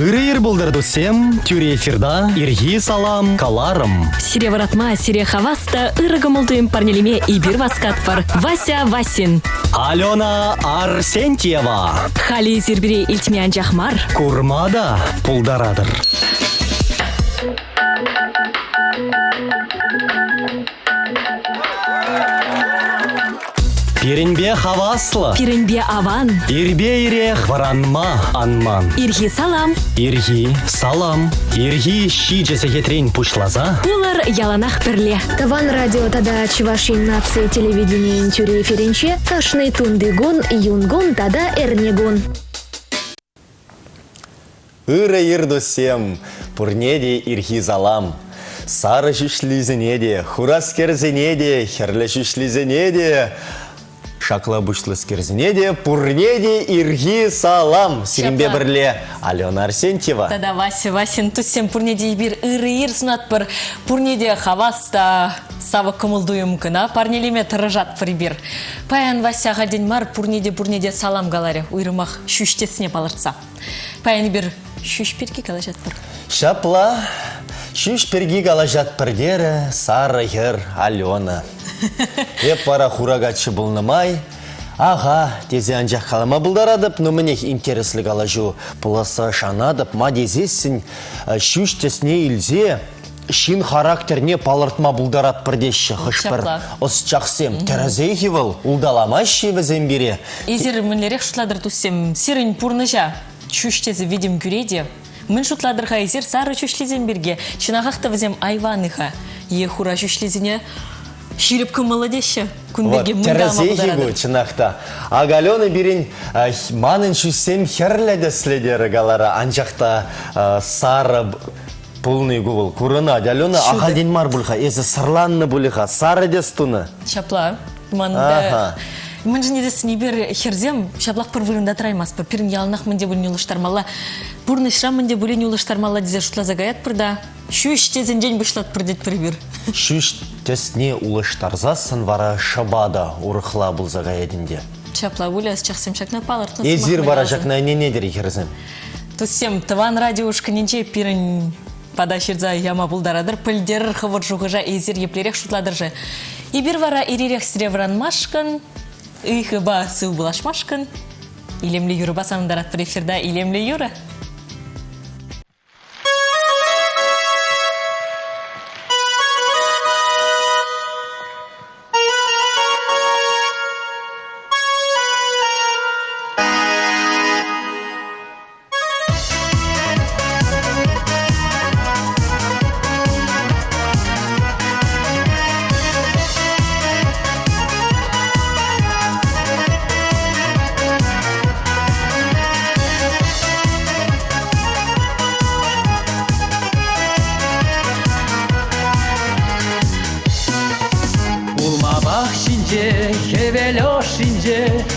Ырыйыр булдырдусем, тюре эфирда, ирги салам, каларым. Сире варатма, сире хаваста, ырыгымылдуем парнелеме и бир васкатпар. Вася Васин. Алена Арсентьева. Хали зирбире илтмян жахмар. Курмада пулдарадыр. Пиренбе хаваслы. Пиренбе аван. Ирбе ирех варанма анман. Ирги салам. Ирги салам. Ирги щи жесехетрен пушлаза. Улар яланах перле. Таван радио тада Чувашин нации телевидение тюре эфиринче ташный тундыгон юнгон тада эрнегон. Ырыйыр досем, пурнеде ирги залам. Сары жүшлізінеде, хураскерзінеде, херлі жүшлізінеде. Шакла бушлыскерзінеде, пурнеде ирги салам. Сиренбе бірле Алена Арсентьева. Тада Вася Васин тусем пурнеде бир ырыйыр сунатпыр. Пурнеде хаваста савы кымылдуем кына. Парнелеме тырыжат прибир. Паян Вася гаден мар пурнеде салам галаре. Уйрымах шүштесіне палыртса. Паян бир шүшперге калажат пыр. Шапла, шүш перги галажат пірдері, сары ер Алена. Еп пара хурагатшы бұлнымай. Аға, тезе анжақ қалама бұлдарадып, но мінех интереслі галажу. Пуласа шанадып, ма дезесін, шүш тесіне илзе, шин характерне палыртма бұлдарат пірдеші хышпыр. Ос чақсем, тәрізейхи выл, ұлдаламайшы візен бере. Изер мінлерек шутладыр тусем, сирін пурныжа, шүш тезі видим күреде. Мін шутладырға изер сары шүшлезен берге, шинағақты візем айваныға. Е хура шүшлезіне ширіп кымылы деші. Тәрізейхи гу чынақта. Агалёны берін манын шүссем херләді следері галара, анжақта сары пулный губыл. Курына, Алена ағалден мар бұлға, езі сырланны бұлыға, сары дестуны. Шапла, манда... Мен жіне десіне бер херзем, шаблақ пір вырында тұраймас, бір пірін ялынақ менде бүліне ұлыштармалла. Бұрны шыра менде бүліне ұлыштармалла дезе шутла загаят пірда. Шүш тезін жен бұшлат пірдет пір бір. Шүш тесіне ұлыштарзасын вара шабада ұрықла бұл загаядінде. Шапла бұлі, чақсем шақна палыртны. Езір вара жақна не-недер херзем. Тусем, таван радиошқа ненче пірін падашырза яма бұлдарадыр, пілдер қывыр жұғыжа езір еплерек шутладыр. Ибір вара иререк сіревран машқын, Үйхі ба сыл бұлашмашқын. Илемлі юры басанындарат бір эфирда илемлі юры.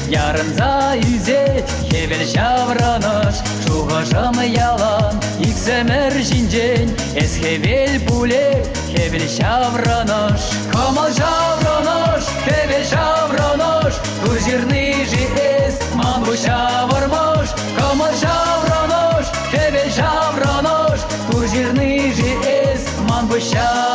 Yarınza yüzet, hevel şavranış, şuğaşam yalan, iksemer jincen, es hevel bule, hevel şavranış. Kamal şavranış, hevel şavranış, tuzirni ji es, man bu şavarmış. Kamal şavranış, hevel şavranış, tuzirni ji es, man bu şavarmış.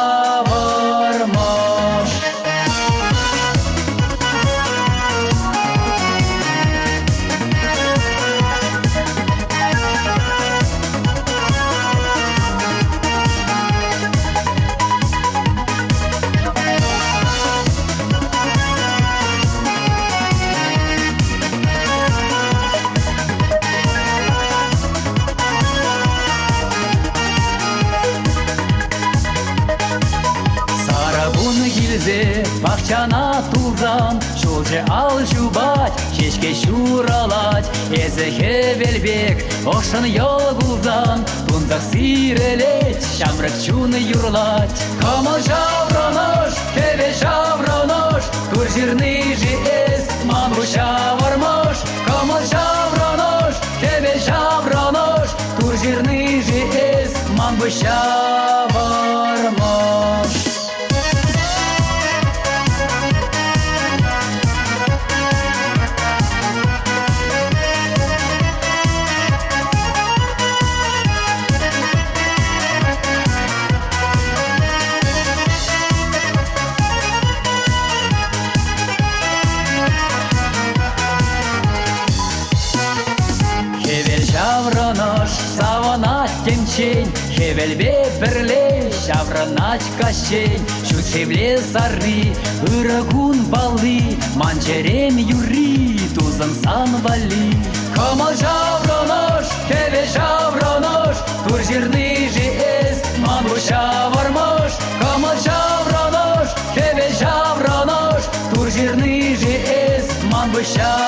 Бақчана тулзан, шолжы ал жубать, кешке шуралать, езі хевелбек, ошын йол гулзан, тунзақ сирелет, шамрак чуны юрлать. Камал жавраныш, хевел жавраныш, тур жирны жи эс, ман бу шавармыш. Камал жавраныш, хевел жавраныш, тур жирны жи эс, ман бу шавармыш. чень, хевелбе бірле шавранач кашчень. Шучевле сары, ырагун балы, манчерем юри, тузан сан вали. Камал жавронош, хеве жавронош, тур жирный же эс, мангу шавармош. Камал жавронош, хеве жавронош, тур жирный же эс, мангу шавармош.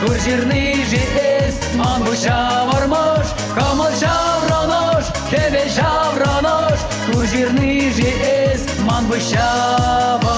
Тур жирный же эс, мангу шавармош. Камал жавронош, хеве жавронош, тур жирный же эс, мангу шавармош.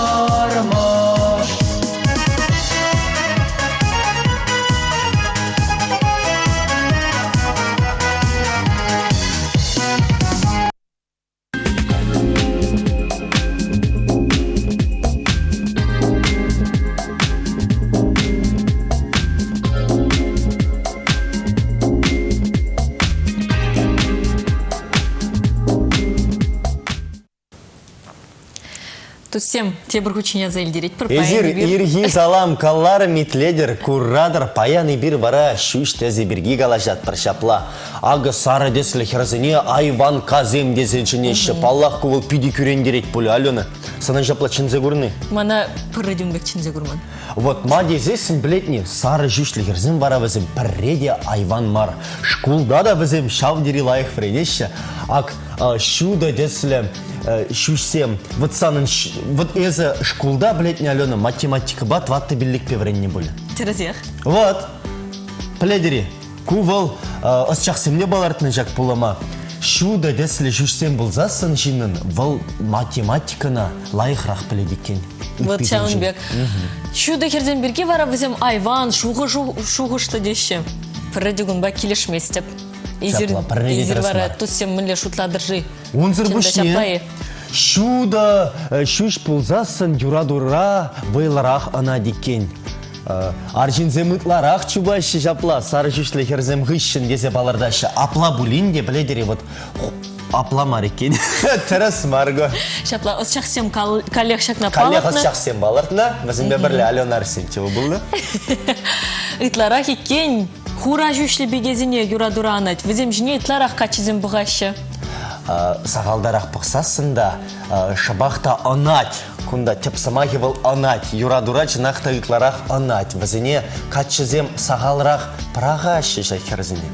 Туссем тебір күчіне зәлдерет бір Эзир паяны бир. ирги салам каллар митледер куррадыр паяны бир бара шуш тезе бирги галажат бір шапла. Ағы сары деслі херзіне айван казем десенчіне шапаллах кувыл пидикюрендерет пулі Алена. Сана жапла чынзе көрні? Мана пыры дүңбек чынзе көрман. Вот ма дезесін білетні сары жүшлі херзін бара візім пірреде айван мар. Шкулда да візім шавдері лайық фредеші. Ак шуда деслі шушсем, вот санын, вот эзі шкулда, білетіне, Алена, математика ба, тватты білік певренне болы. Терезех. Вот, пледері, кувал, ысчақсемне балартыны жак болама. Шуда дәсілі шушсем болзасын жинын, вал математикана лайықрақ пледекен. Вот Чалынбек. Шуда херден берге вара візем айван, шуғышты деші. Пірредігін ба келешместеп. Изир вара, туссем мүлі шутладыржи. Онзыр бұшне. Шуда, шуш пулзасын юрадура вайларақ ана декен. Аржинзем ытларақ чубашы жапла, сары жүшлі херзем ғышшын десе балардашы. Апла бұлін де біледері, вот апла мар екен. Тіріс марго. Шапла, os шақсем калех шақна Калех палатна. os шақсем балартына, бізімбе бірлі Алена Арсен чего болды? Ытларақ екен, хура жүшлі бегезіне юрадура анат. Візем жіне ытларақ качызем бұғашы. Сағалдарақ бұқсасында шабақта анат, күнда тепсамахи был анат, юрадура жынақта ытларақ анат. Візіне качызем сағалырақ прағашы жайхерзіне.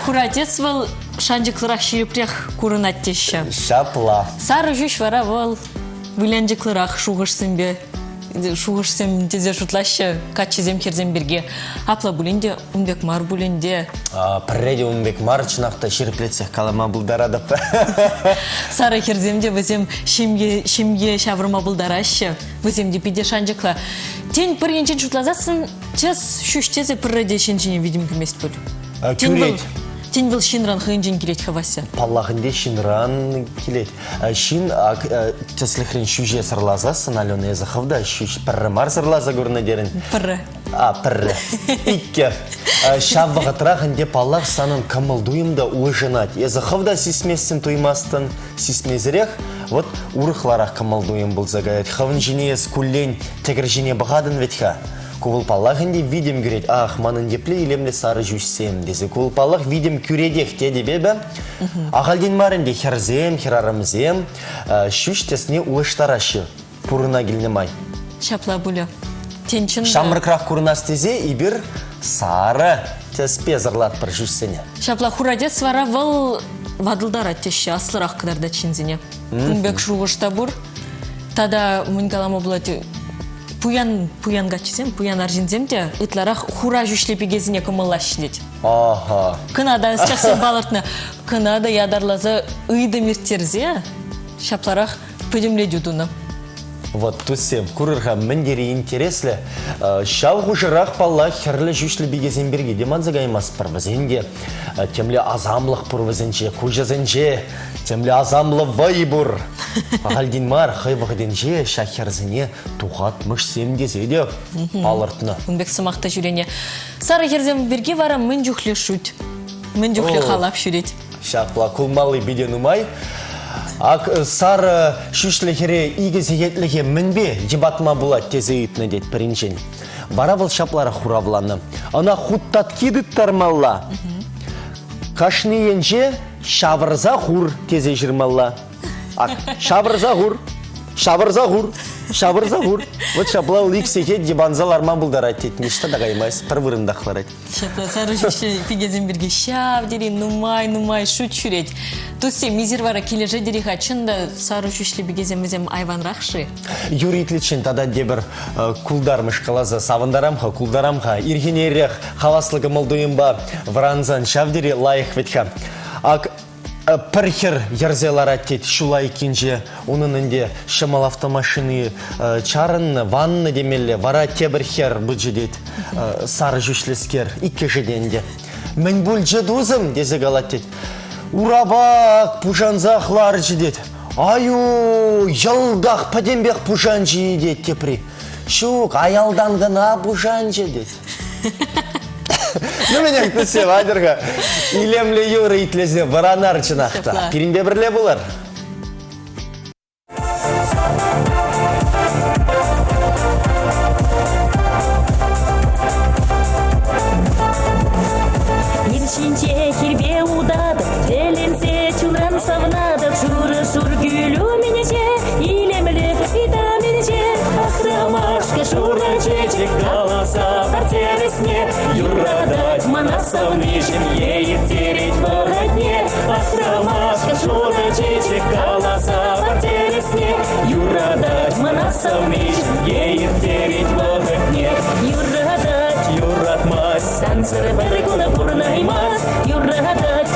Хура дес выл шанжықлырақ шерепрех курынат деші. Шапла. Сары жүш вара выл віленжіклырақ шуғышсем дезе жұтлашы качызем керзем берге. Апла бүлінде, ұмбек мар бүлінде. Пірреде ұмбек мар жынақта шереплетсек қалама бұлдарадып. Сары керземде візем шемге шавырма бұлдарашы. Віземде пиде шанжықла. Тен бір енчен жұтлазасын, тез шүштезе пірреде шенчене видим кемест бұл. Күрет. Тен был шинран хынжен келет хавасы. Паллахынде шинран келет. Шин теслихрен шүже сырлазасын, Алена езіқывда, пірі мар сырлаза көріне дерін. Пірі. Пірі. Икке. Шабвағытырағынде паллах санын камылдуымда уыжынат. Езіқывда сисмесін туймастын, сисмезірек, вот урықларақ камылдуым бұл загайет. Хавын жіне ез күллен тегір жіне бұғадын ветха. Кувылпаллахынде видим көрет, манын депле илемле сары жүшсем десе. Кувылпаллах видим күредек деді бебі. Ағалден марынде херзем, херарымзем, шүштесіне уыштарашы. Пұрына келнемай. Шапла бұлы. Тенчін. Шамырқырақ күрінас тезе, ибір сары теспе зырлат бір жүшсене. Шапла хурадет свара вал вадылдар аттеші аслырақ кыдарда чинзіне. Күнбек шуғышта бұр. Тада мұнгалама бұлады. Пуян гачызем, пуян аржинзем де ытларақ хура жүшлепі кезіне кымылаш дед. Аха. Кынада ысчақсен балыртына, кынада ядарлазы ыйды мерттерзе, шапларақ пөдімле дюдуны. Вот тусем курырға міндері интереслі. Шау ғұжырақ балла херлі жүшлі бігезен берге деман зағаймас бір бізенде. Темлі азамлық бұр бізенше, көжізенше, темлі азамлы вай бұр. Ағалден мар, хайвағыденше шахерзіне туғат мүшсем дезеде алыртыны. Үнбек сымақта жүрене. Сары херзен берге вара мін жүхлі шүт. Мін жүхлі қалап жүрет. Шақла күлмалы беден ұмай. Ак сары шүшлігері игізегетліге мінбе дебатма бұлат тезе үйтіні дед біріншен. Бара бұл шаплары хуравланы. Ана хуттат кедіт тармалла. Қашны енже шавырза хур тезе жырмалла. Ак шавырза хур, шавырза хур, шавырза хур. Вот шаплау ликсеге дебанзал арман бұлдар айтетін. Ешті дағаймайыз, бір вырындақлар айт. Шапла сары жүші пигезен берге шап дери нумай шут жүрет. Тусе мизер вара кележе дери хачында сары жүшлі пигеземізем айван рақшы. Юритличен тада дебір кулдармыш қалаза савындарамха, кулдарамха, иргенерек хаваслығы мұлдуымба варанзан шавдери лайық ветха. Ак пірхер ерзелар аттет шулай кенже, оның үнде шымал автомашины чарын, ванны демелі, вара тебірхер бұджедет сары жүшлескер, икі жеденде. Мен бұл жедузым, дезе галаттет. Урабак пужанзақлар жедет. Аю, ялдақ падембек пужан жедет тепри. Шук, аялдан ғына пужан жедет. Ну, меня күтсе, вадырға. Илемлі юры итлезе баранар чынақта. Перінде бірле болар. Ершінче кербе удадып, теленсе чуран савнадып, шуры-шур гүлі менеже, илемлі витаминже, ахрамашка шуран чечек голоса портересне, юрадать манасавнышем, ейік тереть варотне, ахрамашка шуран чечек голоса портересне, юрадать манасавнышем, ейік тереть варотне, юратмас, сансыры біргуны бұрнаймас, юратмас,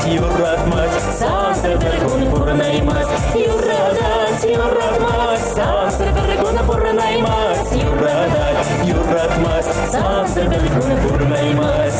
сансыры біргуны бұрнаймас, юратмас, сансыры біргуны бұрнаймас, юратмас, сансыры біргуны бұрнаймас.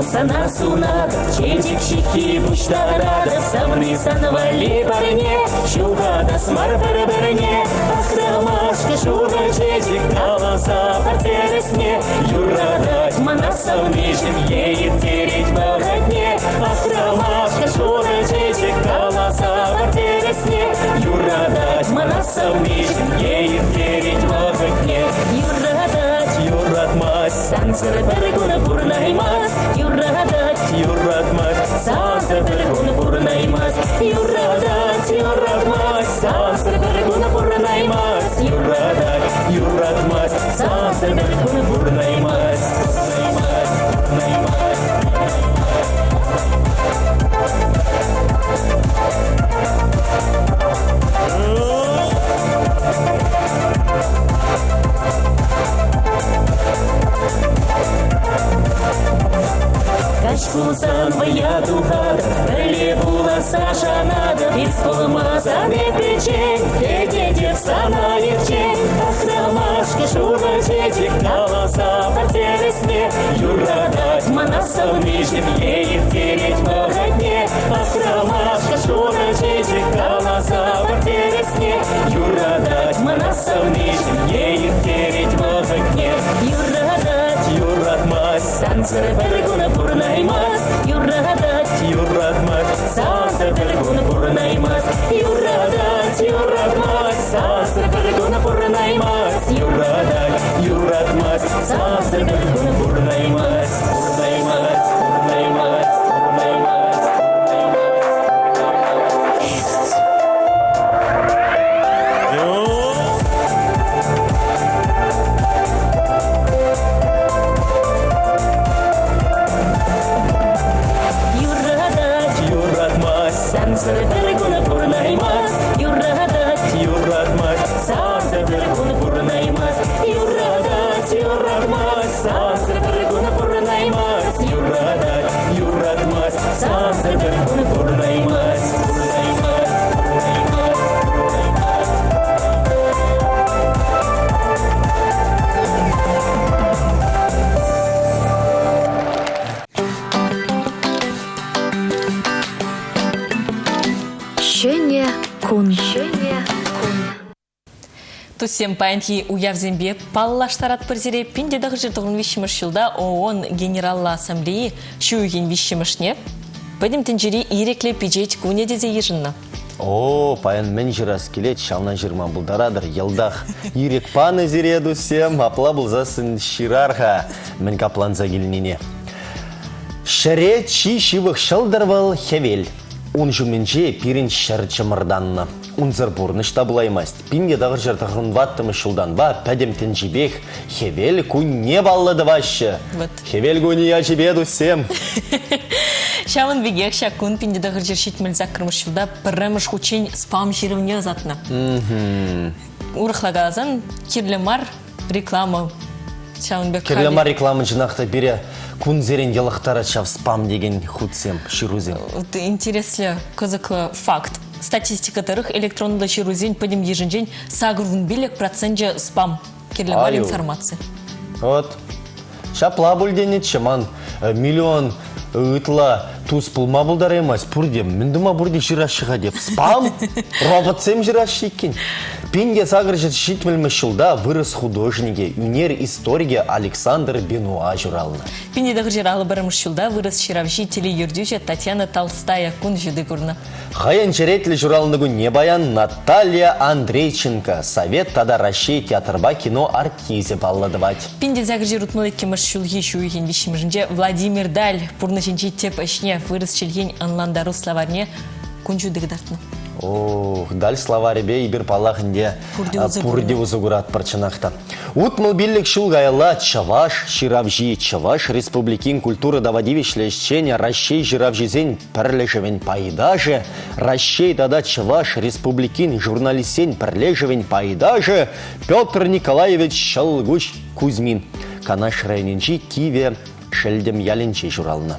Сана сунада, чечек щеки буштарада, самны санвали парне, шугада смар бір-бірне, ахрамашка шуга чечек голоса портересне, юрадать манасавнышем, ейік тереть варотне, ахрамашка шуга чечек голоса портересне, юрадать манасавнышем, ейік тереть варотне, юратмас, сансыры біргуны бұрнаймас, юратмас, сансыры біргуны бұрнаймас, юратмас, сансыры біргуны бұрнаймас, юратмас, сансыры біргуны бұрнаймас. Кашкусан вая тухада, біле була сашанада, из полмаза не печень, дедев сана ерчень, ахрамашка шуга чечек голоса портересне, юрадать манасавнышем, ейік тереть варотне, ахрамашка шуга чечек голоса портересне, юрадать манасавнышем, ейік тереть варотне, юратмас, сансыры біргуны бұрнаймас, юратмас, сансыры біргуны бұрнаймас, юратмас, сансыры біргуны бұрнаймас, юратмас, сансыры біргуны бұрнаймас. Сансыры біргуны бұрнаймас, кун. Туссем паянхи уявзембе паллаштарат пырзере пинде дағы жыртығын вишіміш жылда ООН Генералла Ассамблеи шуйген вишімішне. Пәдім тінжері ирекле пиджет куне дезе ежінна. О, паян мен жырас келет, шална жырма бұлдарадыр, елдақ. Ирек паны зереду сем, апла бұлзасын ширарға, мен капланза келініне. Шаре чи шивық шылдырвал хевел. Он жүменже пирін шыр чымырданны. Унзыр бұрныш табылаймаст. Пинге дағыр жыртығын ваттымы шылдан ба, пәдемтін жібек, хевел күн не баллады вашы. Хевел күні я жібеду сем. Шавын вегек ша күн пинде дағыр жыр шетмел закырмыш жылда піріміш хучен спам жирівне затны. Урықлагазан керлемар реклама. Керлемар реклама жинақта бере күн зерен елықтары шав спам деген худсем, ширузем. Интереслі, қызықлы факт. Статистика тарых электронды ширузен пәдім ежінжен сағырвын белек процентже спам керлемар информация. Вот. Шапла бүлденет шаман миллион ұйтыла туыс пұлма бұлдар емас. Пұрдем, міндіма бұрде жирашыға деп. Спам? Роботсем жирашы екен. Пенге сағыр жетмелмі шылда вырыс художнике, үнер историге Александр Бенуа журалына. Пенге дағыр жиралы біріміш шылда вырыс ширавши телеюрдюже Татьяна Толстая күн жуды көрні. Хаян черетлі журалыныгу не баян Наталья Андрейченко. Совет тада Рашей театрба кино артизе балладывать. Пенге зағыр жирутмылы кемір шулги шуйген вишімірінже Владимир Даль пұрнышынчи теп ішне вырыс чілген анландару словарне күн жуды гдартны. Ох, даль словаребе и бір палахынде пурде узугурат парчынақта. Утмыл биллик шулгайла Чаваш, Ширавжи, Чаваш, Республикин культуры давадивишлещения, Рашей Жиравжизень, Перлежевень пайдаже, Рашей дада Чаваш, Республикин журналистень, Перлежевень пайдаже, Петр Николаевич Шалгуч Кузьмин, Канаш районинчи Киве Шельдем Ялинчи журалына.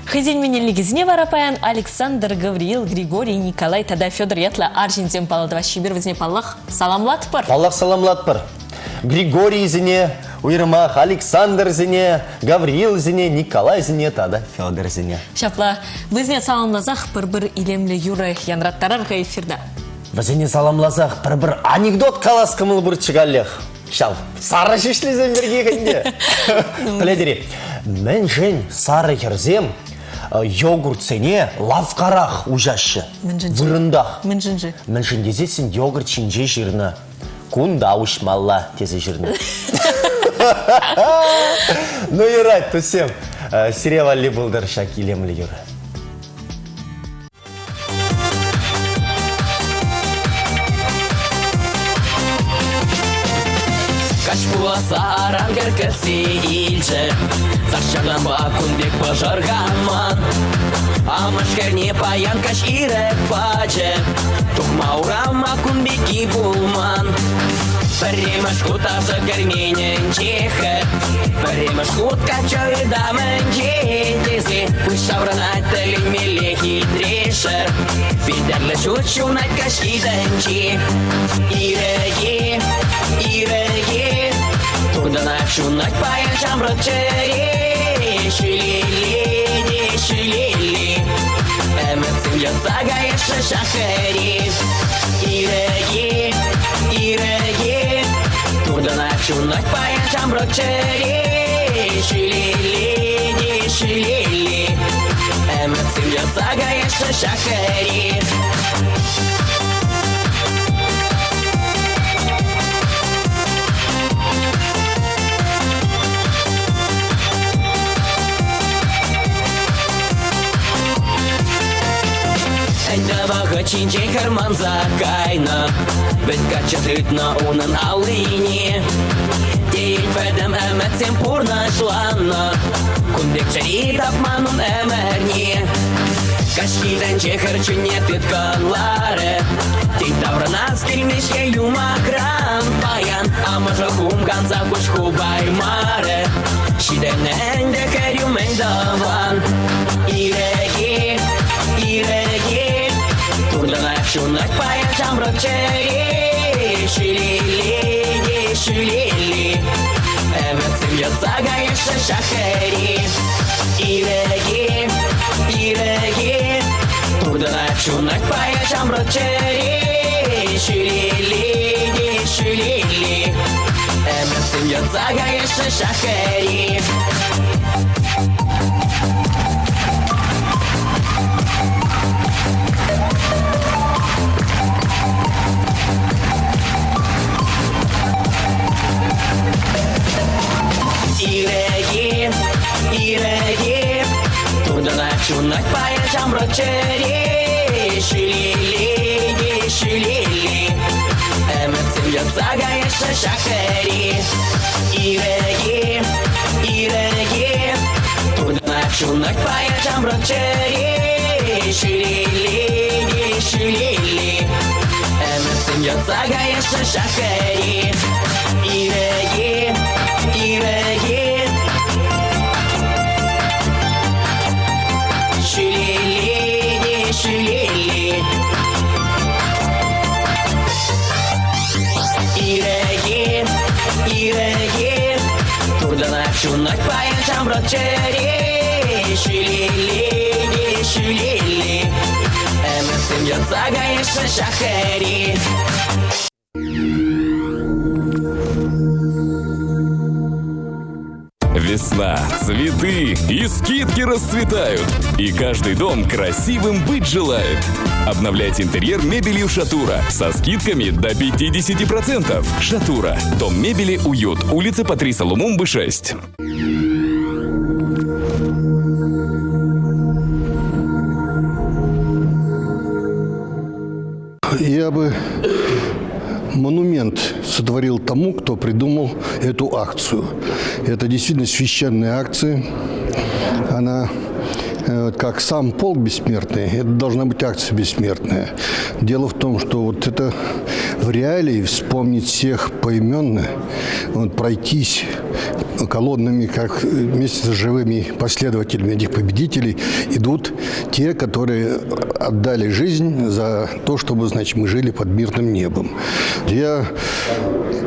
Хызен менелігізіне варапаян Александр, Гавриил, Григорий, Николай, тада Федор Ятла, Аржинзен паладыва шибір візіне паллах саламлат пар. Паллах саламлат пар. Григорий зіне, уйрымах, Александр зіне, Гавриил зіне, Николай зіне, тада Федор зіне. Шапла, візіне саламлазақ бір илемлі юры янраттарарға эфирда. Візіне саламлазақ бір анекдот қалас кымыл бір чыгаллех. Шал, сары шешлізен берге кәнде. Пледері, мен жен сары керзем, йогурт сене лавқарақ ужашы, вырындақ. Мен жен дезесін йогурт чинже жирны. Күн дауш малла тезе жирны. Ну и рад, тусем. Сиревали бұлдар шакилемлі юры. Каш буласа арангер кірсе илчі, Ташчардан ба күнбек пожарғанман. Амаш кәрне паян каш ирек бачы, Тухма урама күнбеки булман. Піреміш хуташы кәрменен чехы, Піреміш хут качауы дамын жетесі, Пүш шаврын аттылын меле хитрешір, Бедерлі шутшун айт каш иденче. Иреге, иреге, Турдан акшун айт паян жамрық чыре, Шүлеле, шүлеле, Әмітсін ятса ғайшы шақыре. Иреге, иреге, Турдан акшун айт паян жамрық чыре, Шүлеле, шүлеле, Әмітсін ятса ғайшы шақыре. Әйдабағы чинчен кірман закайна, Бет качатытна унын алыне. Дейл бәдім әмәтсен пурнашланна, Күндек чари тапманын әмәрне. Кашкидан чехырчыне тытканлары, Тей таврынас келмешке юмакран паян, Амыжы хумган закуш хубаймары, Шиден әнді кәрюмен даван. Иреге, иреге, Турдан акшун айт паян жамрық чыре, Шүлеле, шүлеле, Әмітсін ятса ғайшы шақыре. Иреге, иреге, Турдан чунак пая жамрочери, шилили, шилили. Эмерсин ятзага еще шахери. Иреги, иреги, турдана чунак пая жамрочери, шилили, шилили. Эмерсин ятзага еще шахери. Иреги, иреги, турдана чунак пая жамрочери, шилили, шилили. Эмерсин ятзага еще шахери. Иреги, иреги, шилили, шилили. Иреги, иреги, турдана чунак пая жамрочери, шилили, шилили. Эмерсин ятзага еще шахери. Весна, цветы и скидки расцветают. И каждый дом красивым быть желает. Обновляйте интерьер мебелью «Шатура» со скидками до 50%. «Шатура». Дом мебели «Уют». Улица Патриса Лумумбы, 6. Я бы монумент сотворил тому, кто придумал эту акцию. Это действительно священная акция. Она как сам полк бессмертный, это должна быть акция бессмертная. Дело в том, что вот это в реалии вспомнить всех поименно, вот, пройтись колоннами, как вместе с живыми последователями этих победителей идут те, которые отдали жизнь за то, чтобы, значит, мы жили под мирным небом. Я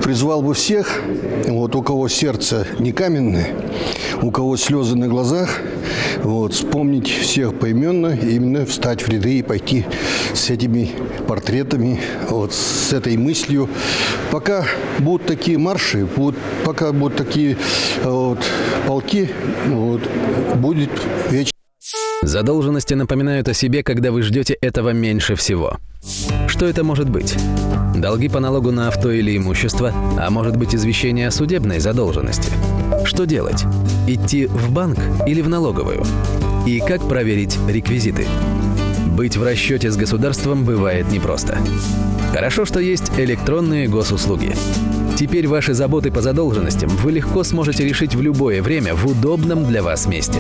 призвал бы всех, вот, у кого сердце не каменное, у кого слезы на глазах, вот, вспомнить всех поименно, и именно встать в ряды и пойти с этими портретами, вот, с этой мыслью. Пока будут такие марши, пока будут такие вот, полки, вот, будет вечно. Задолженности напоминают о себе, когда вы ждете этого меньше всего. Что это может быть? Долги по налогу на авто или имущество, а может быть извещение о судебной задолженности. Что делать? Идти в банк или в налоговую? И как проверить реквизиты? Быть в расчете с государством бывает непросто. Хорошо, что есть электронные госуслуги. Теперь ваши заботы по задолженностям вы легко сможете решить в любое время в удобном для вас месте.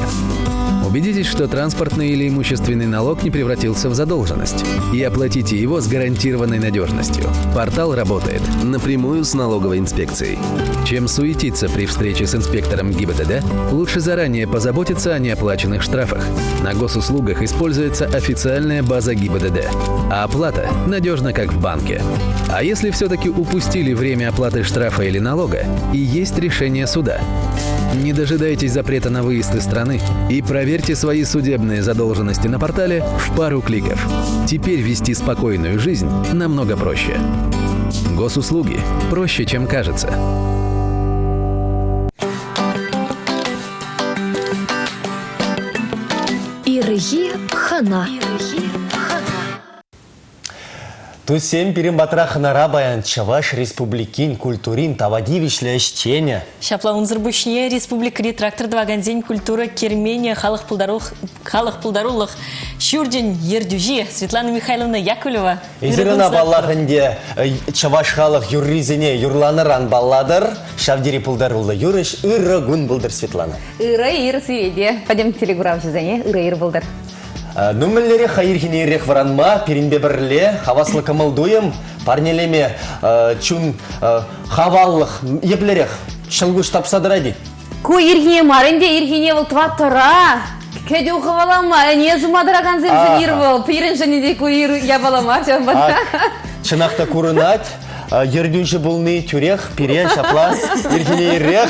Убедитесь, что транспортный или имущественный налог не превратился в задолженность. И оплатите его с гарантированной надежностью. Портал работает напрямую с налоговой инспекцией. Чем суетиться при встрече с инспектором ГИБДД, лучше заранее позаботиться о неоплаченных штрафах. На госуслугах используется официальная база ГИБДД, а оплата надежна, как в банке. А если все-таки упустили время оплаты штрафа или налога, и есть решение суда? Не дожидайтесь запрета на выезд из страны и проверьте свои судебные задолженности на портале в пару кликов. Теперь вести спокойную жизнь намного проще. Госуслуги проще, чем кажется. Ирги хана. Тусем перембатрахнара баян Чаваш республикин культурин тавадивишле ищене. Шапла унзырбушне республика ретрактор дваганзень культура Кермения халық пулдарулых Шурдин Ердюжи Светлана Михайловна Яковлева. Изерина баллахынде Чаваш халық юрризине юрланыран балладыр. Шавдери пулдарулы юрыш ырыгун булдыр Светлана. Ыр сведе. Пойдем телеграф жазане. Ыр булдыр. Нумеллере хайырхинерек варанма, перинбе бірле, хаваслы кымылдуем, парнелеме чун хаваллых еплерех, шылгуш тапсадыради. Ку ирхине марынде ирхине был тваттыра. Кеде ухавалама, не зумадыраган земзенир был. Пирен женеде ку ир ябалама. Чынақта курынать, ердюнші бұлны тюрех, пире, шапла, ирхине иррех.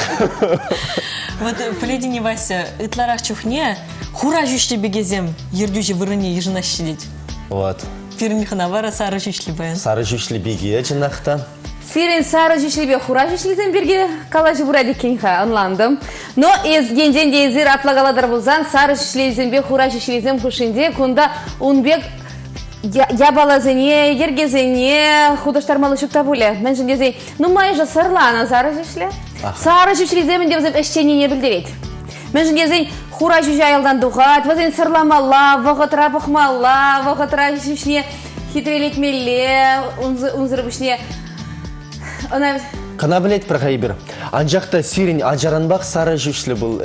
Вот поледине Вася, ытларах чухне, хура жюште бегезем, ердюжи вырыне ежина щадить. Вот. Пирнихана бара сары жүшлі баян. Сары жүшлі беге жинақта. Сирен сары жүшлебе хура жүшлезен берге калажы бурады кенха анландым. Но генжен дейзер атлагаладар болзан сары жүшлезен бе хура жүшлезен кушинде кунда унбек ябалазене, ергезене художтармалы шукта буле. Мен жендезей, ну майжа сырлана сары жүшле. Сары жүшлезен деп эштене не билдирет. Мен жендезей хура жүші айылдан дұғат, вазен сырламала, вағытра бұқмала, вағытра жүшіне хитрелетмеле, унзырбышне. Қана білет бір қайбір. Анжақта сирен ажаранбақ сары жүшлі бұл,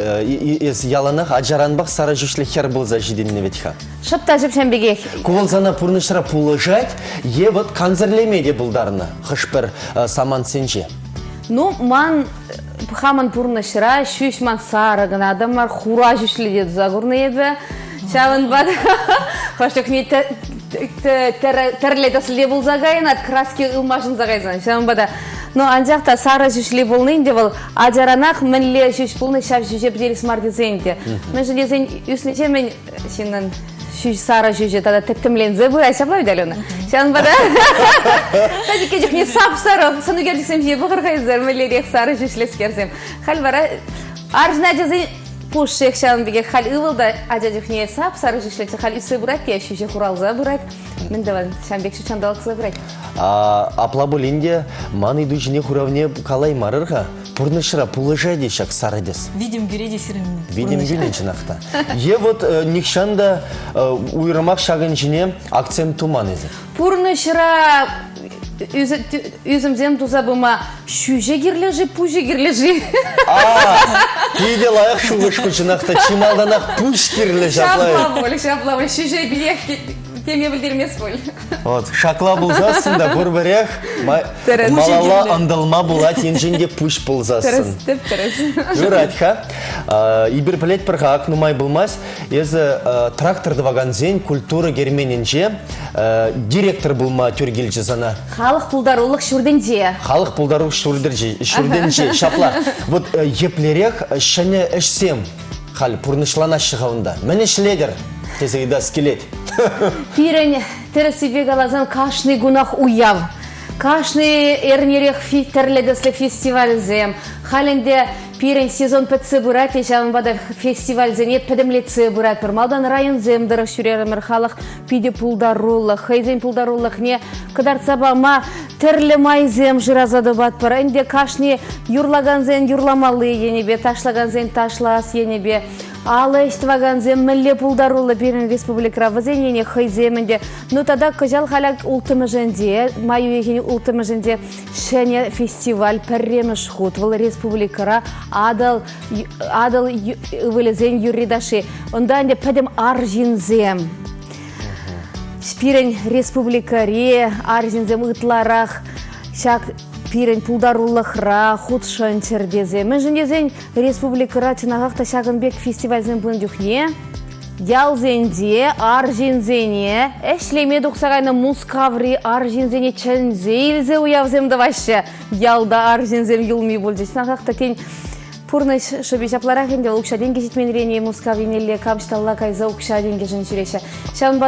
яланақ ажаранбақ сары жүшлі хер бұл за жиденіне ветіға. Шыпта жіпшен беге. Куылзана пұрнышыра пулыжать, е вот конзерлемеде бұлдарына, қышпір саман сенже. Ну, ман хаман пурнышыра, шүш ман сарыгын адамар хура жүшлі деді загурны ебі. Шавын бады, хоштық не тәрлетасыле бұл загайын, ат краски ұлмашын загайзан. Шавын бады. Но анжақта сары жүшлі болнын де бұл, ажаранақ мінле жүш болны шав жүже бделі смардезенде. Мен жүлезен үслече мен сенің шүш сары жүже тада тіктімлензе бұл, айшапла өйдәліні. Шавын бады. Тади кежік не сап-сары, сыны кердіксем жие бұғырғайыздар, мүлерек сары жүшлес керсем. Хал бара, аржына жазын пушек шавын беге хал ұвылда ажадық не сап-сары жүшлесе, хал үсі бұрат, я шүше құралза бұрат. Мен даван шамбек шучандалықсы бұрат. Апла болинде ман иду жіне хуравне калай марырға, пұрнышыра пулыжа дешак сарадес. Видим гереди сирен. Видим гелен жинақта. Е вот никшанда уйрамақ шағын жіне акцент туман езі. Пұрнышыра үзімзем тузабыма шүже керлежі, пуже керлежі. Кейде лайық шуғышқы жинақта чималданақ пуш керлежі. Шапла бол, шүже білек теме білдермес бол. Вот, шақла бұлзасын да бір-бірек, малала андылма бұлат, енженде пуш бұлзасын. Тіріс. Юратха, ибір пілет бірға ақнумай бұлмас, езі тракторды ваганзен культура гермененже директор бұлма түргелжі зана. Халық пұлдарулық шүрденже. Халық пұлдарулық шүрденже, шапла. Вот еплерек шәне әшсем, хал, пұрнышлана шығауында. Мәне шледер, тезегіда скелет. Пирен тересі бегалазан кашный гунах уяв. Кашный эрнерек терледесле фестивальзем. Халінде пирен сезон пәтсі бұрат, ешавын бада фестивальзен ет пәдімлетсі бұрат. Малдан район земдірі шүрерімір халық пиде пулдарулық, хайзен пулдарулық не кыдарцаба ма терлі майзем жыразады бат пара. Энде кашный юрлаганзен юрламалы енебе, ташлаганзен ташлас енебе. Алы іштіваганзем мүлле пулдарулы берін республикра вазенене хайземінде. Ну тада кажал халяк ултымы жэнде, маю егені ултымы жэнде шәне фестиваль пәрреміш худ. Выл республикара адал вылезен юридаши. Онда әнде пәдім аржинзем. Шпирен республикаре аржинзем ытларах шак пирен пулдаруллахра, худшан чердезе. Мен жендезен республикара чынағақта шағынбек фестивальзен бұндюхне. Ялзенде, аржинзене, әшлеме дұқсағайны мускаври аржинзене чәнзейлзе уявземді вашы. Ялда аржинзем юлми болды. Чынағақта кен пұрны шөбе шапларақ енде ұлықша денге жетменрене мускавинелі камшталла кайза ұқша денге жын жүреші. Шағын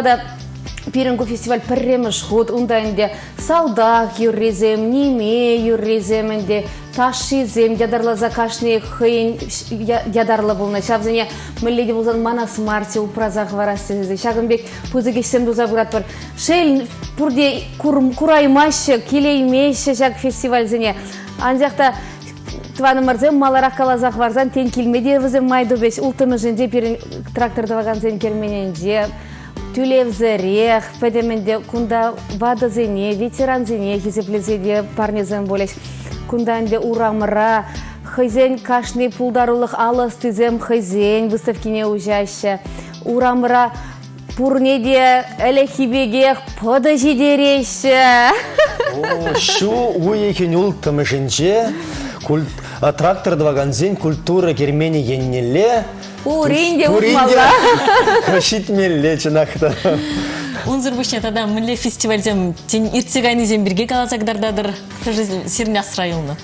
Пиренку фестиваль пірреміш худ, ұндайынде салдақ юррезем, неме юрреземінде, ташизем, ядарлы закашны хыйын ядарлы болны. Шабзыне мүлледе болзан манас марте ұпразақ варасы. Шағынбек пұзы кешсем дұза бұрат бар. Шейл пұрде кураймашы, келеймеші жақ фестивальзіне. Андияқта Тванымырзем маларақ калазақ варзан тен келмеде візем майду беш. Ұлтымы жінде пирен тракторды вағанзен кермененде. Тюлевзерех, пәдемінде күнда вадызене, ветеранзене, хезеплезеде парнезен болеш. Күнда әнде урамыра, хайзен кашны пулдарулық алыстызем хайзен выставкине ұжашы. Урамыра пурнеде әліхибегех подажидереші. Шу уекен ұлтымы жінже, тракторды ваганзен культура гермені еннеле, Уринде ұтмалла. Крашитмелле чынақта. Унзыр бұшне тада мүлі фестивальзем тен иртсегайнызем бірге қалазагдардадыр сирне асырайылны.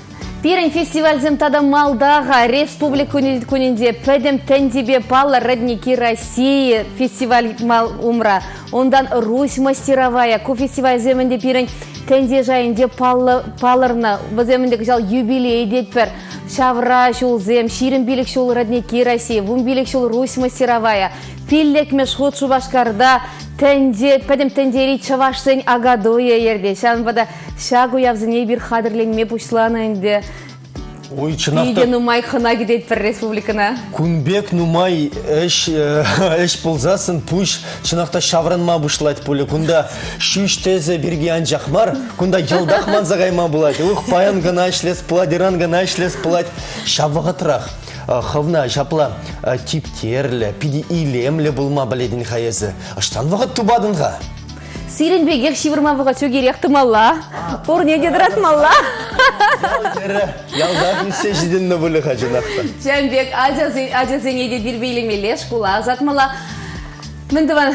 Пирен фестивальзем тада Малдага, республика күнінде пәдім тәндебе пала родники России фестиваль мал умра. Ондан Русь мастеровая, ку фестивальземінде пирен тәнде жайынде палырна, ваземінде жал юбилей детпер. Шавра шулзем, ширин билік шул родники России, вун билік шул Русь мастеровая. Пиллек мешхот шубашкарда, пәдім тәндері чавашсен агадуя ерде. Шанбада шагу явзіне бір қадырленме пушлана инде. Ой, чынақта. Иге нумай қына кедет бір республикана. Күнбек нумай әш болзасын пуш чынақта шавранма бұшлайды пулі. Күнда шүш тезе бірге анжақмар, күнда елдақ манзағайма болады. Ух, паян ғана ішлес пылад, иран ғана ішлес пылад. Шаваға тұрақ. Хавна шапла типтерлі, пиди илемлі бұлма біледін қайызы. Аштан вағыт тубадынға? Сирен бегер шивырмавыға сөгеректі мала, порне дедірат мала. Ялдақ үсе жиденні бұлы қажынақта. Жәнбек, ажазенеде бір бейлемелеш құла азат мала. Міндіван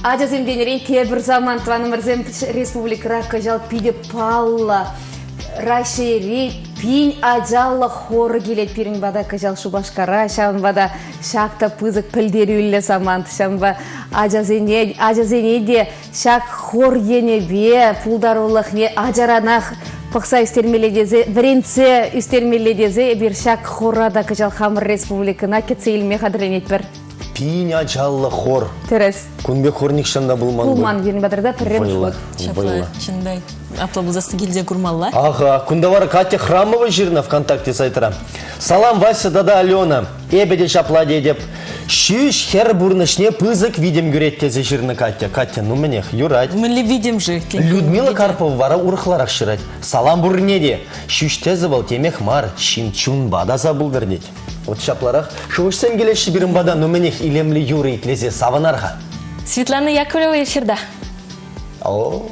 ажаземденерен тебір заман тванымырзем республика раққа жал пиде палла. Рашери пинь ажалла хоры келет пирин бада кажал шубашкара шам бада шакта пызык пілдерюлле самант шам ба ажазене де шак хор ене бе пулдарулық не ажаранах пықса үстермеледезе вренце үстермеледезе бір шак хорада кажал хамыр республикана кетсе илме қадыренет бір Пинь ажалла хор. Терес. Күнбек хорник шанда бұлман бұл. Бұлман ген бадырда піррем шуд. Шапла, чындай. Апла бұзасты келде күрмалла. Ага, күнда бар Катя Храмова жирна ВКонтакте сайтыра. Салам Вася дада Алена. Эбеде шапла деп. Шиш хер бурнышне пызык видим гюреттезе жирна Катя. Катя, ну менех, юрать. Мы ли видим же? Людмила Карпова вара урхларах ширать. Салам бурнеде. Шиш тезе был темех мар. Шинчун бада забылдыр дед. Вот шапларах. Шуышсен келеші бірін бада, ну менех илемлі юры итлезе саванарға. Светлана Яковлева эфирда. О.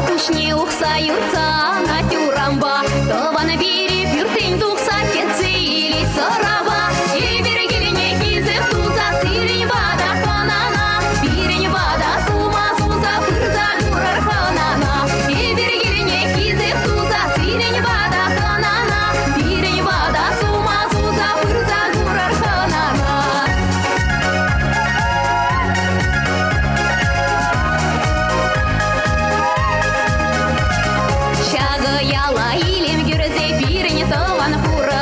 Кушни ухсаются на тюрамба, то вана бири пюртень духса кетси или сораба, и берегили неки зефтуза сирень вода ханана, бирень вода сума суза пырза гурар ханана, и берегили неки зефтуза сирень вода ханана, бирень вода сума суза пырза гурар ханана. Яла илем гюрзе пирне таван пура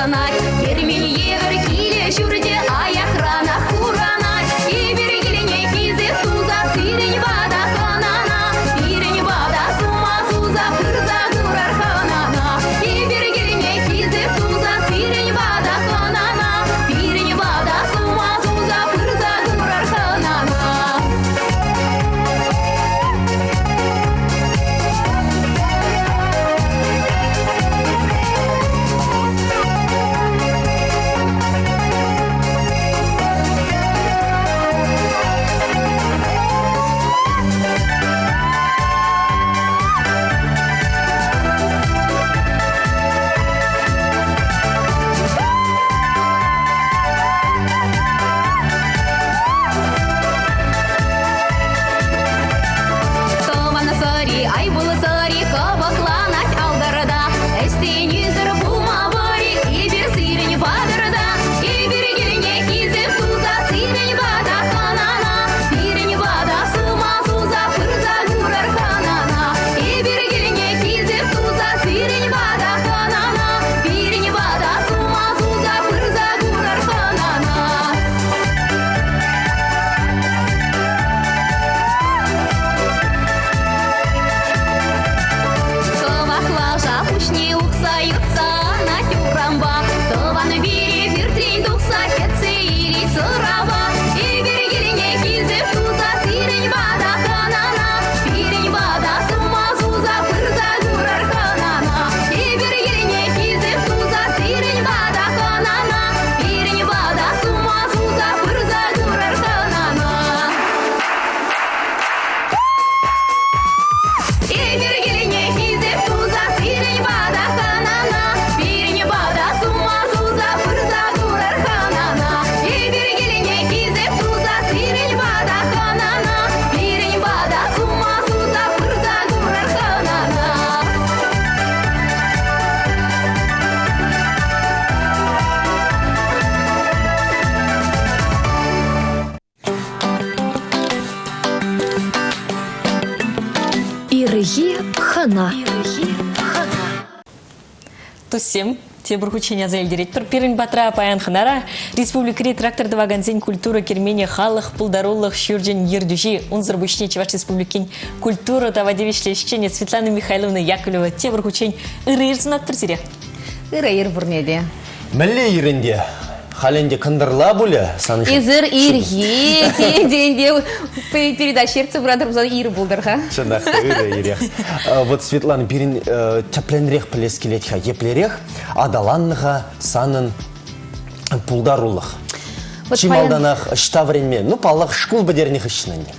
хана. Туссем, те бургучения заэлдерет. Пирин батра паян ханара, республикари тракторды ваганзин культура кермене халық, пулдарулық, шүрден ердюжи, унзыр бушне Чуваш республикин культура тавадевишлещение Светланы Михайловны Яковлева, те бургучень ырырсын от призере. Ырайыр бурнеде. Мәле ерінде, халенде кындырла бұлі, санышы. Изыр ирги, денде передача ерцы бұрадыр ир булдырға. Шынақты ыры. Вот Светлана бірін тәпленірек пілескелетха, еплерек, адаланныға санын пулдарулық. Чималданақ штавренме, паллақ шкул бідерніх ішінінде.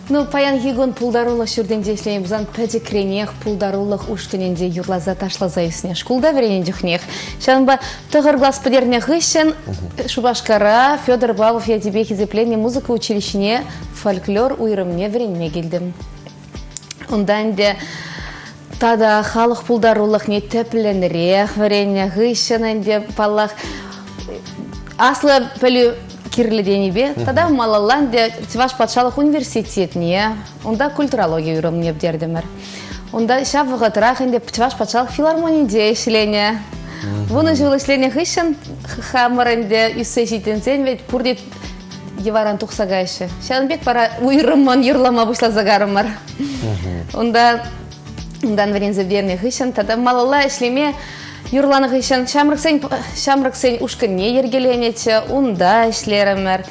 Паян хигон пулдарулық шүрденде ішлейм, бұзан пәдекренех пулдарулық ұшкененде юрлаза ташлаза есіне. Шкулда веренен жүхнех. Шанба тұғыр глаз пәдернех ішін Шубашкара Федор Бабов ядебе хизепление музыка училищіне фольклор уйрымне веренме келдім. Ондан де тада халық пулдарулық не тәпіленірек веренех ішінінде паллақ аслы пәлі кирледенебе, тогда в Малаланде Чуваш патшалық университетіне, онда культурология үйрімне бдердімір. Онда шап вғытырақ енді Чуваш патшалық филармонийде ішлене. Бұны жылы ішлене ғышын хамырынде үсі житінсен вет пұрдет еваран тұқсаға іші. Шағынбек пара үйрімман юрлама бұшла загарымыр. Ондан верензе берне ғышын, тогда Малала ішлеме юрланы ғышын шамрықсен ұшқынне ергеленечі, онда ішлерімір.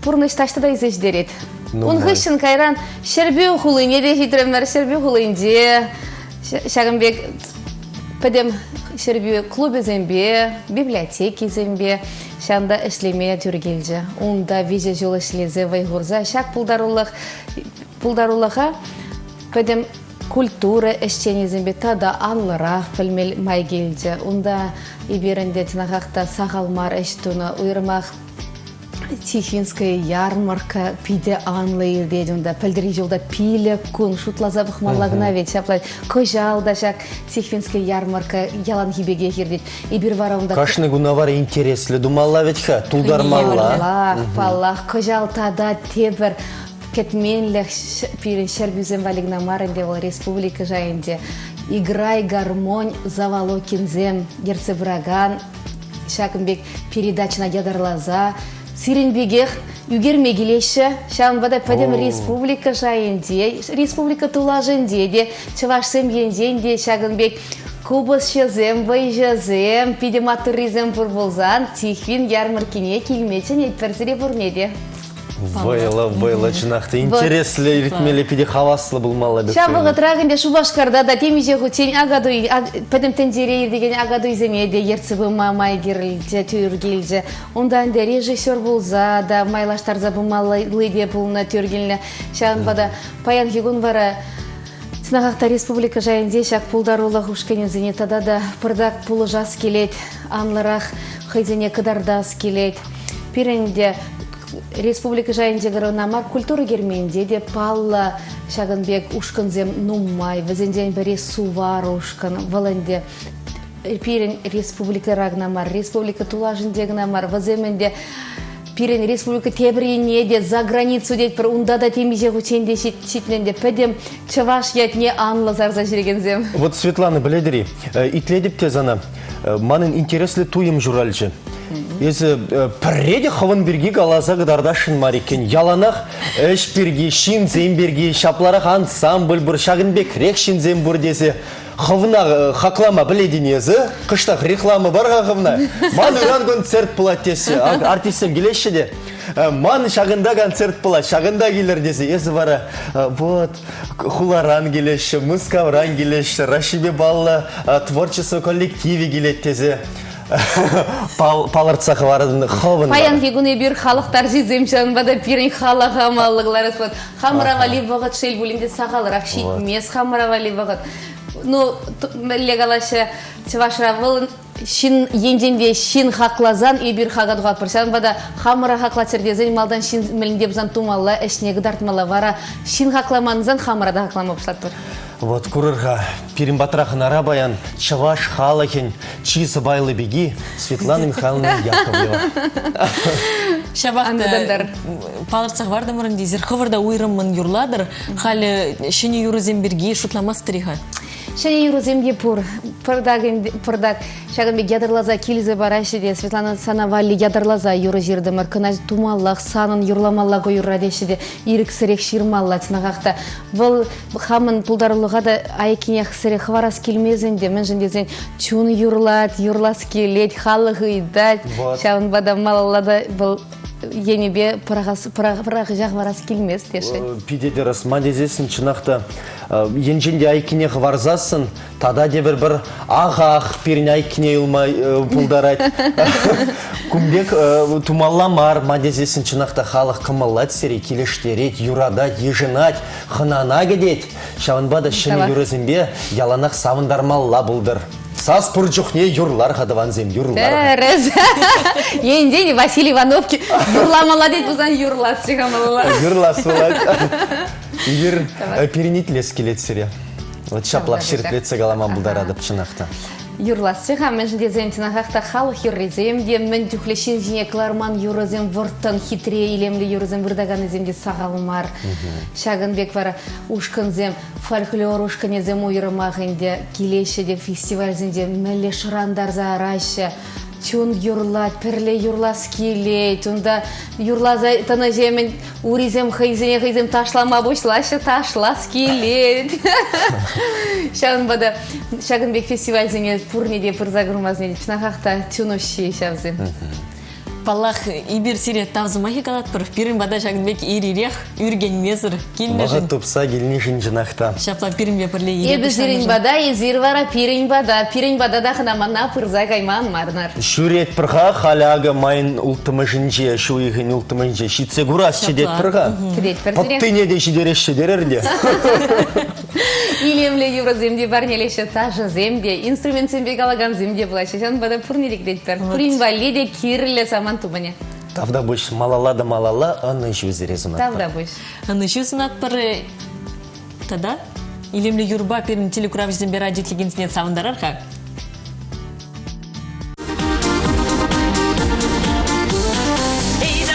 Пұрны ішташты да изешдерет. Он ғышын кайран шербеу хулыне де житірімір, шербеу хулынде. Шағынбек пәдем шербеу клубе зембе, библиотеки зембе. Шанда ішлеме түргелжі. Онда веже жол ішлезе вайғырза. Шақ пулдарулыға пәдем культура эшченизембе тада анлырақ пілмел май келді. Онда иберінде тінағақта сағалмар эштуны уйрмақ Тихвинская ярмарка пиде анлы ердеді. Онда пілдірі жолда пилі күн шутлаза бұқмалағына вет шаплайды. Көжалда жак Тихвинская ярмарка ялан хибеге ердеді. Ибір вара онда... Кашны гунавар интереслі думалла ветха, тулдармалла. Паллах, көжал тада тебір кетменлях пирен шербюзем валигна маренде ол республика жайынде. Играй гармонь заволокинзем Герцебраган Шакынбек передачына ядарлаза. Сиренбегех югермегелеші шамбада пәдем республика жайынде, республика тулажынде де, Чувашсем енденде Шагынбек кубыс шезем, байжезем, пидематуризм бұрбылзан, Тихвин ярмаркине келмечен етперсіре бұрнеде. Вайла чынақты интереслі ритмелі пиде хаваслы бұлмалы бөкпен. Шабығы трағынде Шубашкарда да темеже құтен ағадуй, пәдім тәндерейір деген ағадуй земеде ерцібі мамай керілді, түргелді. Ондан да режиссер болза, да майлаштарза бұмалы лыде бұлына түргеліне. Шағын бада паян хигун вара Сынағақта республика жайынде шақ пулдарулық ұшкенезіне тада да пырдақ пулы жас келет, анлырақ хайзене кыдардас келет. Пиренде республика жайынде ғырынамар культура герменде де палла Шагынбек ушкынзем нуммай, візенден бірі сувар ушкын, валанде пирен республика рагнамар, республика тулажындегінамар, віземенде пирен республика тебіріне де за границу дед бір ундада темеже ғученде шетленде пәдем Чуваш ятне анлы зарза жүргензем. Вот Светлана біледірі, итледіп тез ана, манын интереслі туым журалчы. Езі пірреде қывын берге қалаза ғыдардашын марекен. Яланақ әш берге, шин зем берге, шапларақ ансамбль бұр, Шагынбек рек шин зем бұр десе. Қывына хақлама біледен езі, қыштақ рекламы барға қывына. Ман үран концерт бұлат десе, артистем келеші де. Ман Шагында концерт бұлат, Шагында келер десе. Езі бара, вот, хуларан келеші, мұскавран келеші, Рашибе баллы творчество коллективі келет десе. Палыртсақы бардың қауын бар. Паян кегуне бір халықтар жеземшан бада пирен халаға малығылары спад. Хамыравали вағыт шел бөлінде сағалырақ шейтмес хамыравали вағыт. Ну, легалашы Чувашравыл шин енденде шин хақлазан и бір хағат ғат біршан бада хамыра хақлатырдезен малдан шин мілінде бұзан тумалла әшіне ғыдартмала вара шин хақламанызан хамырада хақлама бұшлат бір. Вот курырға пирин батрахын арабаян чаваш халахин чисы байлы беги Светлана Михайловна Яковлева. Шабақты палырцақ барды мұрын дейзір. Қывырда уйрымын юрладыр. Халі шыны юрызем бірге шутламас тіриға. Шәне юрыземге пұрдак. Шағынбек ядырлаза келізе барашы де Светлана Санавалли ядырлаза юры жерді мұркынаж тумаллақ, санын юрламаллағы юррадеші де ирік сірек ширмалла тінағақта. Бұл хамын пұлдарылыға да айкенех сірек хварас келмезінде, мен жындезен чуны юрлас келет, халығы идат. Шағын бада малалада бұл енебе пырағы жақ варас келмез деші. Пидедерас мадезесін чынақта енженде айкене варзасын, тада де бір ағақ перін айкене ұлмай пұлдарайт. Күмбек тумалламар мадезесін чынақта халық қымыллат сері, келештерет, юрадат, ежінат, хынана кедет. Шавынбада шыны юрызымбе яланақ савындармалла бұлдыр. Сас пұрчухне юрлар қадыванзем, юрлар. Дәріз. Енден Василий Ивановки юрламала дейді, бұзан юрлас шығамалала. Юрлас болады. Егер перенетлес келет сире. Вот шаплақ шертлетсе қаламан бұлдарадып чынақта. Юрлас шығам, мен жіндезен тінағақта халық юррезем де, мен түхлешін жіне кларман юрызем вұрттан хитре илемлі юрызем вырдаган земде сағалымар. Шағынбек бара ушкынзем, фольклор ушкынезем уйрымағынде, келеші де фестивальзінде мәлі шырандар зарашы. Чун юрлат, перле юрлас келет, онда юрлаза тана жемен уризем хайзем ташлама бошлашы ташлас келет. Шағынбек фестивальзіне пурнеде пырзагырмазне деп, шынақақта чуноши шавзен. Паллах ибір сирет тавзымахи қалат бір пирин бада Шағынбек ирирек үрген мезір келмежін. Маға топса келнешін жынақта. Шапла пирин бе бірле ирек. Ебі зирин бада, езір вара пирин бада да қынамана пырза қайман марнар. Шүрет пырға халяға майын ұлтымышынче, шуйығын ұлтымышынче, шитсе күрас шедет пырға. Паттыне де шидереші дерерде. Илемлі евроземде барнелеші тажы земде, инструмент земде қалаған земде бұлашы. Жан бада пұрнелік детпер. Пұрин валеде кирлі саман тубыне. Тавда больше малала да малала, аны жүзі резонат. Тавда больше. Аны жүзінат пары тада? Илемлі юрба перін телекурав зембе радиотлеген снет савындарарға? Hey,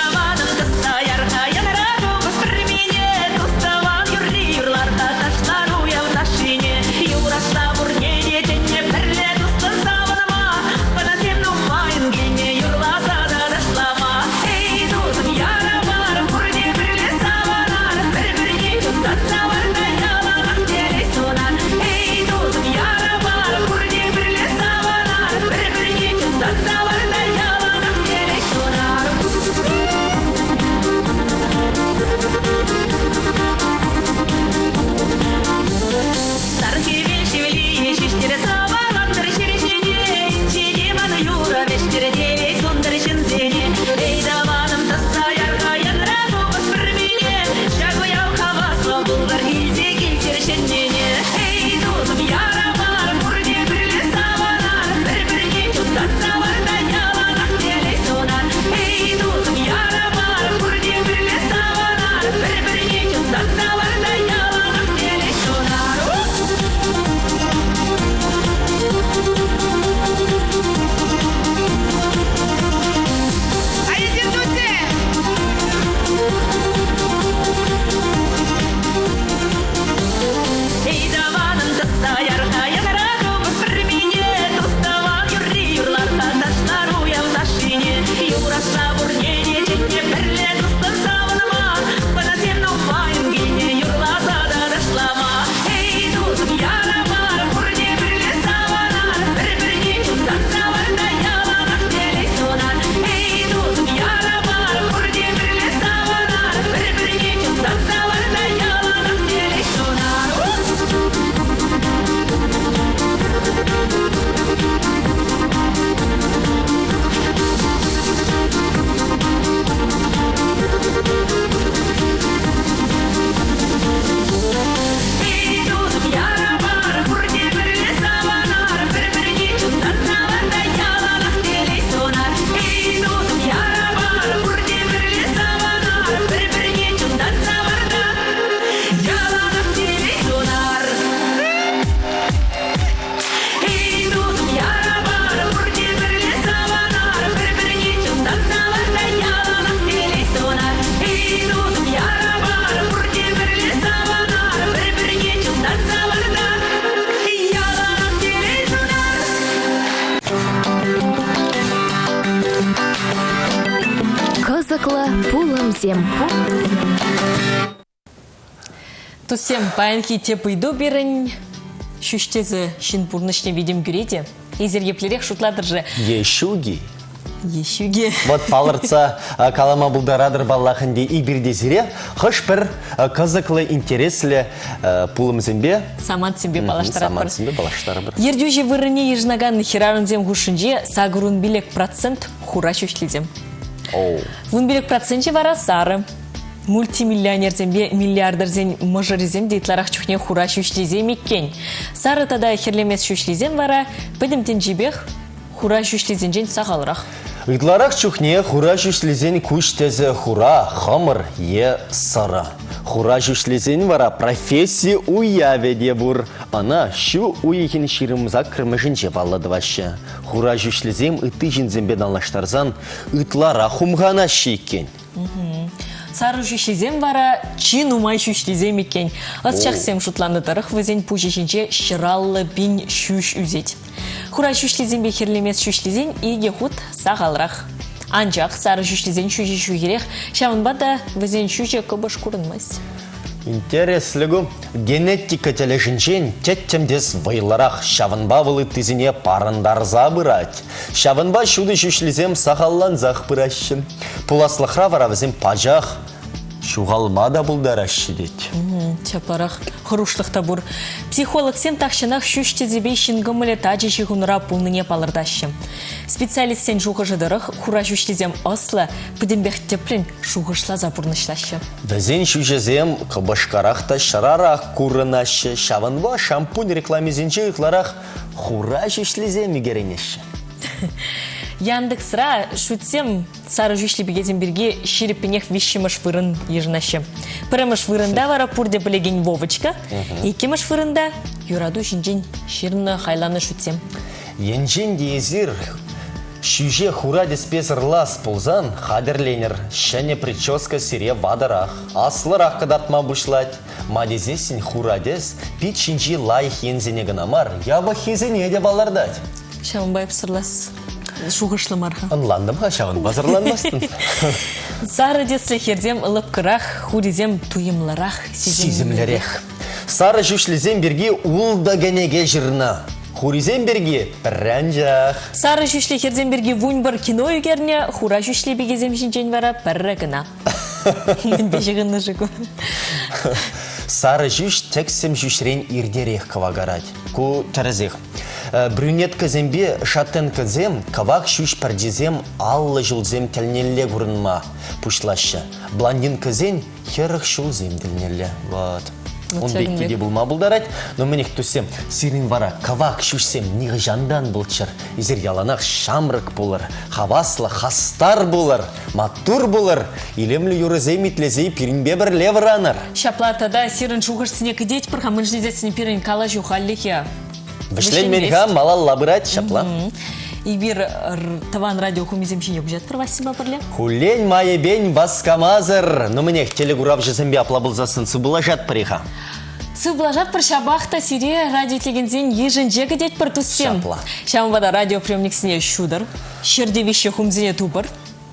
Туссем. Туссем паянки тепыйду берін, шүштезі шын пурнышне видим гюреде. Изергеплерек шутладыр же. Ешуги. Ешуге. Вот палырца калама булдарадыр баллахынде и бирде зире, хыш бір қызықлы, интереслі пулымзембе. Саман сембе балаштарат Саман бар. сембе балаштары бар. Ердюже вырыне ежнаган хирарынзем гушынже сагырун билек процент хура шүшлезем. Вун билек проценте вара сары. Мультимиллионерзембе миллиардерзен мажоризем дейтларах чухне хура шүшлезем еккен. Сары тада херлемес шүшлезем вара, пөдімтен жібех хура шүшлезен сағалырақ. Итларах чухне хура жүшлезен күштезі хура, хамыр, е сара. Хура жүшлезен вара профессия уяве де бур. Ана шу уйхин ширымза кірмішінче баллады вашы. Хура жүшлезем ыты жінзембе данлаштарзан ытлара хумғана шейкен. Сары шүшлезем вара чин умай шүшлезем екен. Аз чақсем шутланды тарық візен пұжешінче шыраллы бин шүш үзет. Хура шүшлезем бекерлемес шүшлезен иге худ сағалырақ. Анжақ сары шүшлезен шүші шүгерек, шавынбада візен шүші көбіш көрінміз. Интереслігу, генетика телешінчен теттемдес вайларақ шавынбавылы тізіне парындар забырать. Шавынба шуды шүшлезем сақаллан зақпырашын. Пуласлықра вара візем пажақ. Шуғалмада бұлдарашы дет. Чапарақ, хұрышлықта бұр. Психолог сен тақшынақ шүштезебей шынгымылы тажы жығыныра пулныне палырдашы. Специалист сен жуғыжыдырық, хура шүштезем ослы, пүдімбек теплін жуғышла запұрнышлашы. Візен шүшезем қыбышқарақта шарарақ күрінашы. Шавынба шампунь рекламезенче ұқларақ хура шүшлезем егеренеші. Яндексра шутсем сары жүшлі бігезен бірге шерепенех вишіміш вырын ежінашы. Піріміш вырында вара пұрде білеген Вовочка, екеміш вырында юраду жінжен шеріні хайланы шутсем. Енжен дейзір шүже хура диспезерлас пулзан хадерленер, шәне прическа сире вадарақ. Аслырақ кадатма бұшлать, мадезесін хура дес, пит шинжи лайх ензене гынамар, яба хезене де балардать. Шамын байып сырлас. Шуғышлы марха. Анландым хашауын базарланмастын. Сары деслі хердем ылып кырақ, хуризем туйымлырақ, Сезімлерек. Сары жүшлізем берге улда генеге жырна. Хуризем берге рәнжақ. Сары жүшлі хердем берге вунь бар кино үгерне, хура жүшлі бегезем жинжен вара пәрі гына. Мен бежігінні жығу. Сары жүш тексем жүшрен ирдерек кавагарать. Ку тәрізек. Брюнетка зембе шатенка зем, кавак шүш пәрдезем аллы жылзем тәлнелле көрінма пұшлашы. Блондинка зен херық шул зем ділнелле. Вот. Он беккеде бұлма бұлдарать, но менек төсем сирин вара кавак шүшсем ниғы жандан бұлчыр. Изер яланақ шамрық болыр, хаваслы хастар болыр, матур болыр. Илемлі юрызей митлезей пиринбе бір левраныр. Шаплатада сирин шуғышсыне кедет бір хамынжнезесіне пирин кала жуғаллихе. Вішлен менға малал лабырать шапла. Ибир таван радио хумиземшин ёбжат про Васима парле. Хулень мае бень васкамазыр. Но менек телегурав жезембе аплабылзасын сыбылажат париха. Сыблажат пір шабақта сире радио тлегензен ежінже кедет пір туссем. Шапла. Шамбада радиоприемниксіне шудыр, шердевище хумзіне тупыр.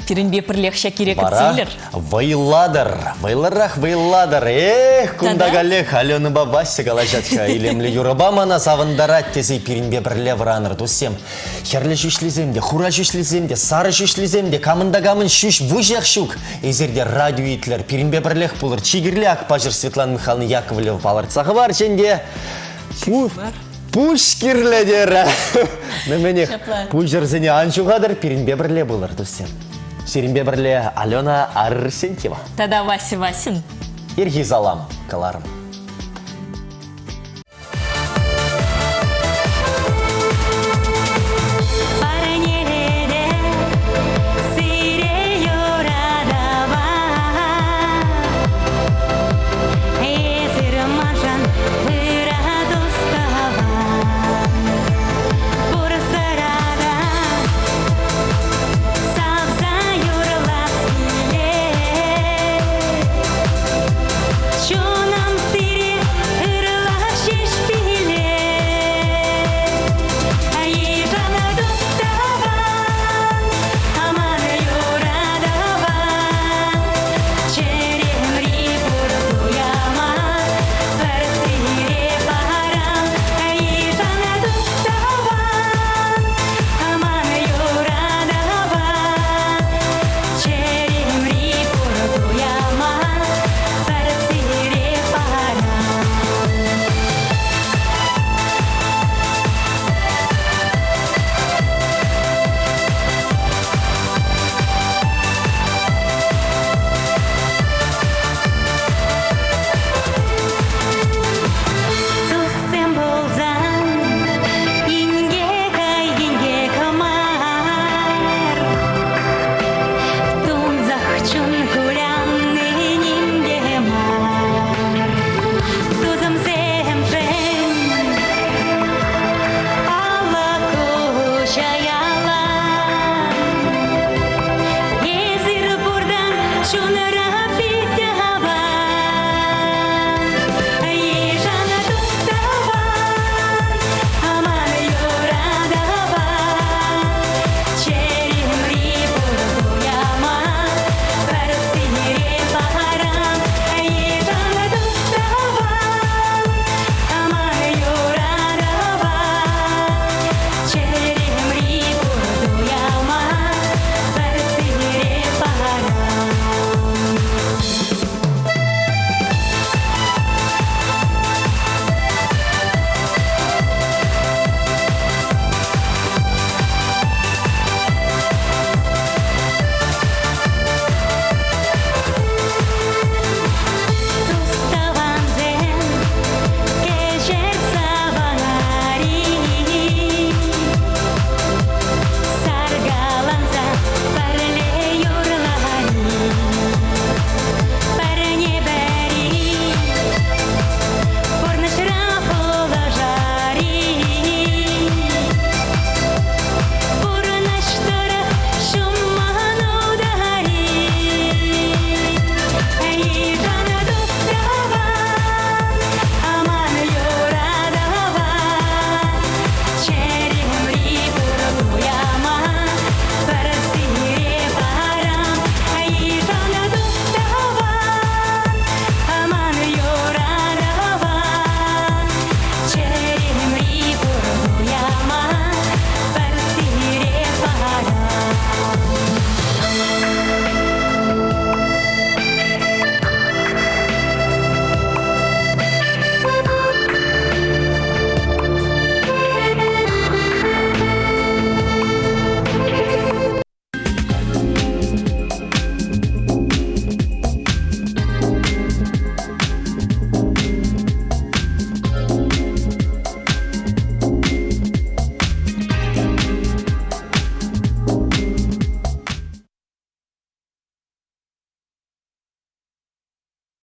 Пиринбе пірлех шакирек Бара вайладыр, вайларах вайладыр. Кундагалех, Алена Бабаси галажатка. Илемлі юраба мана савындарат тезей пиринбе бірле враныр дусем. Херлі жүшліземде, хура жүшліземде, сары жүшліземде, камындагамын шүш вұжақ шук. Ezерде радио етлер пиринбе бірлех бұлыр. Чигірлі Акпажыр Светлана Михайловна Яковлева баларцағы бар. Женде пушкирлі дері. Неменех пұжырзіне аншуғадыр пиринбе бірле бұлыр дусем. Сиринбе бірле Алена Арсентьева. Тада Вася Васин. Ирхи залам каларым.